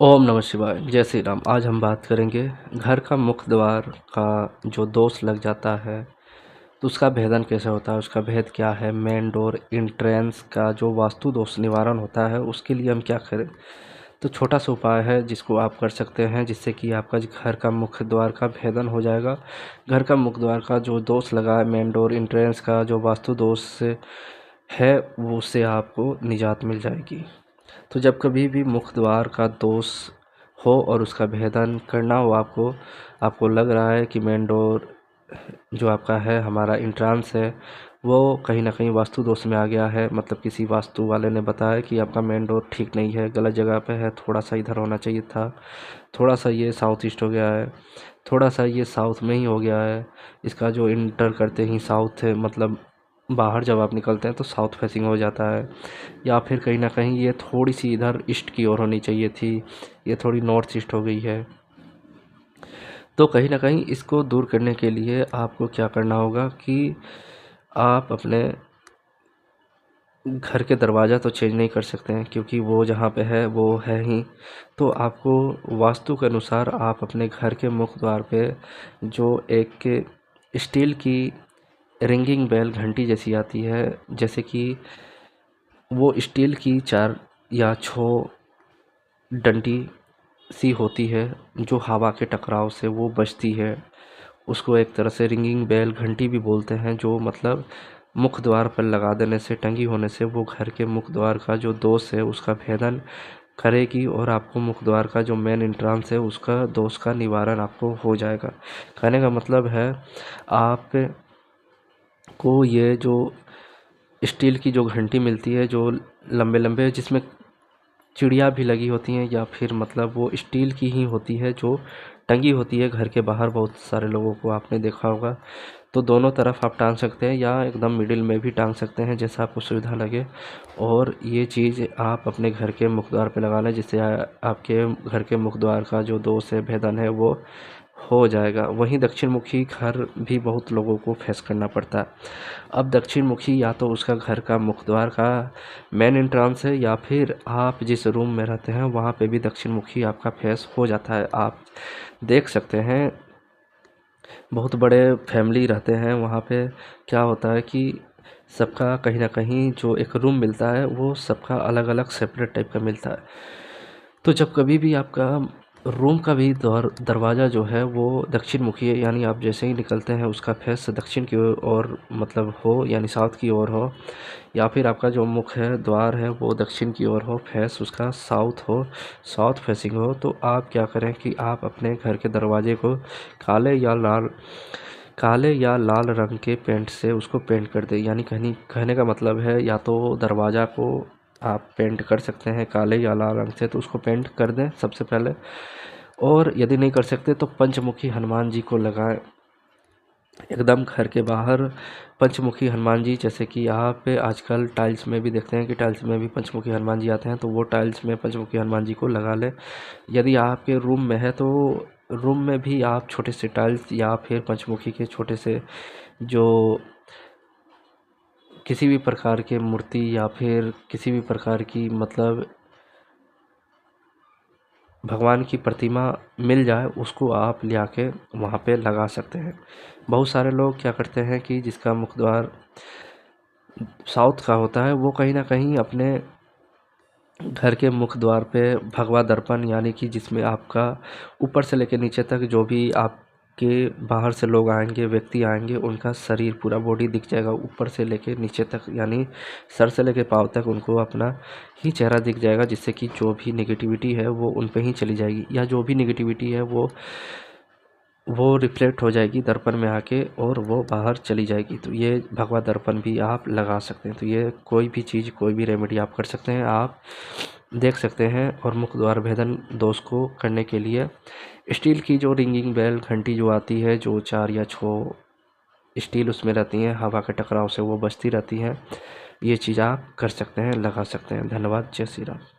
ओम नमः शिवाय। जय श्री राम। आज हम बात करेंगे घर का मुख्य द्वार का जो दोष लग जाता है तो उसका भेदन कैसे होता है, उसका भेद क्या है। मेन डोर एंट्रेंस का जो वास्तु दोष निवारण होता है उसके लिए हम क्या करें। तो छोटा सा उपाय है जिसको आप कर सकते हैं, जिससे कि आपका घर का मुख्य द्वार का भेदन हो जाएगा। घर का मुख्य द्वार का जो दोष लगा है, मेन डोर एंट्रेंस का जो वास्तु दोष है, वो उससे आपको निजात मिल जाएगी। तो जब कभी भी मुख्य द्वार का दोष हो और उसका भेदन करना हो आपको लग रहा है कि मेन डोर जो आपका है, हमारा एंट्रेंस है, वो कहीं ना कहीं वास्तु दोष में आ गया है। मतलब किसी वास्तु वाले ने बताया कि आपका मेन डोर ठीक नहीं है, गलत जगह पे है, थोड़ा सा इधर होना चाहिए था, थोड़ा सा ये साउथ ईस्ट हो गया है, थोड़ा सा ये साउथ में ही हो गया है। इसका जो इंटर करते ही साउथ है, मतलब बाहर जब आप निकलते हैं तो साउथ फेसिंग हो जाता है। या फिर कहीं ना कहीं ये थोड़ी सी इधर ईस्ट की ओर होनी चाहिए थी, ये थोड़ी नॉर्थ ईस्ट हो गई है। तो कहीं ना कहीं इसको दूर करने के लिए आपको क्या करना होगा कि आप अपने घर के दरवाज़ा तो चेंज नहीं कर सकते हैं, क्योंकि वो जहाँ पे है वो है ही। तो आपको वास्तु के अनुसार आप अपने घर के मुख्य द्वार पे जो एक स्टील की रिंगिंग बेल घंटी जैसी आती है, जैसे कि वो स्टील की 4 या 6 डंडी सी होती है जो हवा के टकराव से वो बजती है, उसको एक तरह से रिंगिंग बेल घंटी भी बोलते हैं। जो मतलब मुख्य द्वार पर लगा देने से, टंगी होने से, वो घर के मुख्य द्वार का जो दोष है उसका भेदन करेगी और आपको मुख्य द्वार का जो मेन एंट्रेंस है उसका दोष का निवारण आपको हो जाएगा। कहने का मतलब है आप को ये जो स्टील की जो घंटी मिलती है, जो लंबे लंबे, जिसमें चिड़िया भी लगी होती हैं, या फिर मतलब वो स्टील की ही होती है जो टंगी होती है घर के बाहर। बहुत सारे लोगों को आपने देखा होगा। तो दोनों तरफ आप टांग सकते हैं या एकदम मिडिल में भी टांग सकते हैं, जैसा आपको सुविधा लगे। और ये चीज़ आप अपने घर के मुख्य द्वार पे लगा लें, जिससे आपके घर के मुख्य द्वार का जो दोष है, भेदन है, वो हो जाएगा। वहीं दक्षिण मुखी घर भी बहुत लोगों को फेस करना पड़ता है। अब दक्षिण मुखी या तो उसका घर का मुख्य द्वार का मेन एंट्रेंस है, या फिर आप जिस रूम में रहते हैं वहाँ पे भी दक्षिण मुखी आपका फेस हो जाता है। आप देख सकते हैं बहुत बड़े फैमिली रहते हैं, वहाँ पे क्या होता है कि सबका कहीं ना कहीं जो एक रूम मिलता है वो सबका अलग अलग सेपरेट टाइप का मिलता है। तो जब कभी भी आपका रूम का भी दरवाज़ा जो है वो दक्षिण मुखी है, यानी आप जैसे ही निकलते हैं उसका फेस दक्षिण की ओर मतलब हो, यानी साउथ की ओर हो, या फिर आपका जो मुख्य द्वार है वो दक्षिण की ओर हो, फेस उसका साउथ हो, साउथ फेसिंग हो, तो आप क्या करें कि आप अपने घर के दरवाजे को काले या लाल रंग के पेंट से उसको पेंट कर दें। यानी कहने का मतलब है, या तो दरवाज़ा को आप पेंट कर सकते हैं काले या लाल रंग से, तो उसको पेंट कर दें सबसे पहले। और यदि नहीं कर सकते तो पंचमुखी हनुमान जी को लगाएं एकदम घर के बाहर। पंचमुखी हनुमान जी, जैसे कि आप आजकल टाइल्स में भी देखते हैं कि टाइल्स में भी पंचमुखी हनुमान जी आते हैं, तो वो टाइल्स में पंचमुखी हनुमान जी को लगा लें। यदि आपके रूम में है तो रूम में भी आप छोटे से टाइल्स या फिर पंचमुखी के छोटे से जो किसी भी प्रकार के मूर्ति या फिर किसी भी प्रकार की मतलब भगवान की प्रतिमा मिल जाए, उसको आप ले आके वहाँ पे लगा सकते हैं। बहुत सारे लोग क्या करते हैं कि जिसका मुख्य द्वार साउथ का होता है वो कहीं ना कहीं अपने घर के मुख्य द्वार पे भगवा दर्पण, यानी कि जिसमें आपका ऊपर से लेकर नीचे तक जो भी आपके बाहर से लोग आएंगे, व्यक्ति आएंगे, उनका शरीर पूरा बॉडी दिख जाएगा ऊपर से लेकर नीचे तक, यानी सर से लेकर पाँव तक उनको अपना ही चेहरा दिख जाएगा, जिससे कि जो भी नेगेटिविटी है वो उन पे ही चली जाएगी, या जो भी नेगेटिविटी है वो रिफ्लेक्ट हो जाएगी दर्पण में आके और वो बाहर चली जाएगी। तो ये भगवा दर्पण भी आप लगा सकते हैं। तो ये कोई भी चीज़, कोई भी रेमेडी आप कर सकते हैं, आप देख सकते हैं। और मुख्य द्वार भेदन दोष को करने के लिए स्टील की जो रिंगिंग बेल घंटी जो आती है, जो 4 या 6 स्टील उसमें रहती हैं, हवा के टकराव से वो बजती रहती हैं, ये चीज़ आप कर सकते हैं, लगा सकते हैं। धन्यवाद। जय श्री राम।